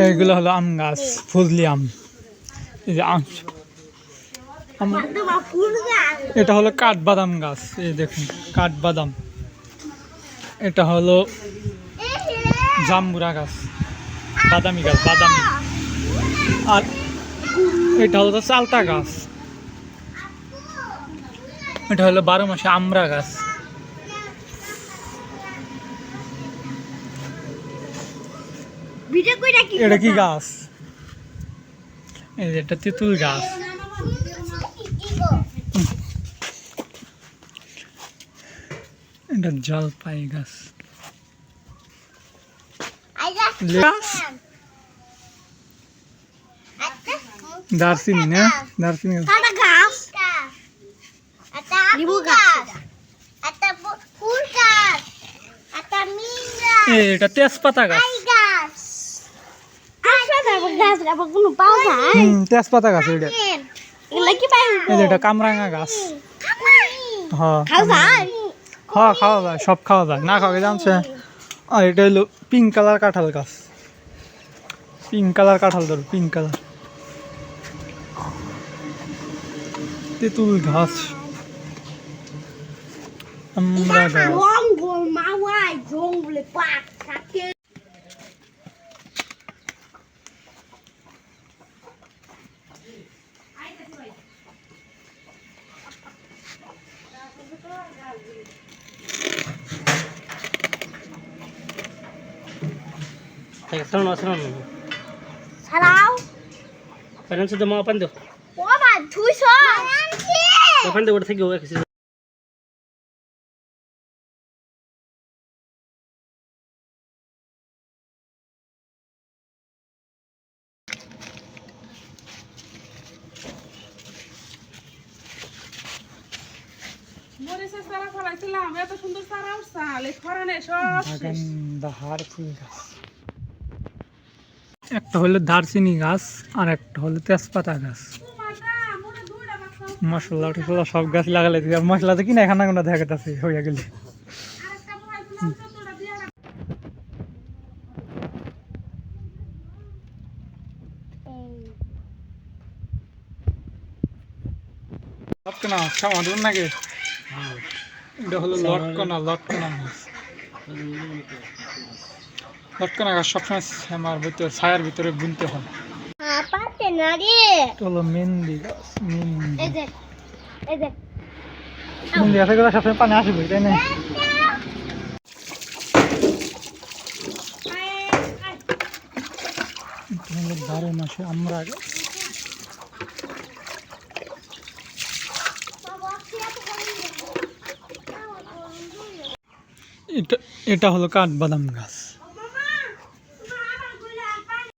এগুলো হলো আম গাছ, ফজলি আম। এই যে আম, এটা হলো কাঠবাদাম গাছ, এই দেখুন কাঠবাদাম। এটা হলো জাম্বুরা গাছ, বাদামি গাছ, বাদামি। আর এটা হলো চালতা গাছ। এটা হলো 12 মাসে আমড়া গাছ। এটা কি গাছ? এই যে এটা তেঁতুল গাছ। এটা জলপাই গাছ। দারচিনি না, দারচিনি গাছ। এটা তেজপাতা গাছ। তেজপাতা গাছ এটা। এটা কামরাঙা গাছ। হ্যাঁ খাওয়া যায়, সব খাওয়া যায়, না খাওয়া জানছে। আর এটা হলো পিঙ্ক কালার কাঁঠাল গাছ। পিঙ্ক কালার কাঁঠাল ধরো, পিঙ্ক কালার। তেঁতুল গাছ, আমরা গাছ। Sarau. Parang sudah mau apa tuh? Apa? Tuso. Apa tuh udah gue kasih. মরিচের চারা ফলাইছিলাম, এত সুন্দর চারা উঠছে, এই খরানে সব শেষ। দাহার ফুল গাছ। একটা হলো দারচিনি গাছ, আর একটা হলো তেজপাতা গাছ। মশলা টসলা সব গাছ লাগালে মশলা তো কিনা খানা কোনা দেখা যাচ্ছে হইয়া গেলে। লটকনা সমাধান নাকি? এটা হলো লটকনা, লটকনা গাছ। লটকনা গাছ সবসময় শ্যামার ভিতরে, ছায়ার ভিতরে বুনতে হয়। এটা হলো মেহেন্দি গাছ, মেহেন্দি গাছে গেলে সবসময় পানি আসবে, তাই না? এটা হলো 12 মাসে আমড়া গাছ। এটা হলো কাঠবাদাম গাছ।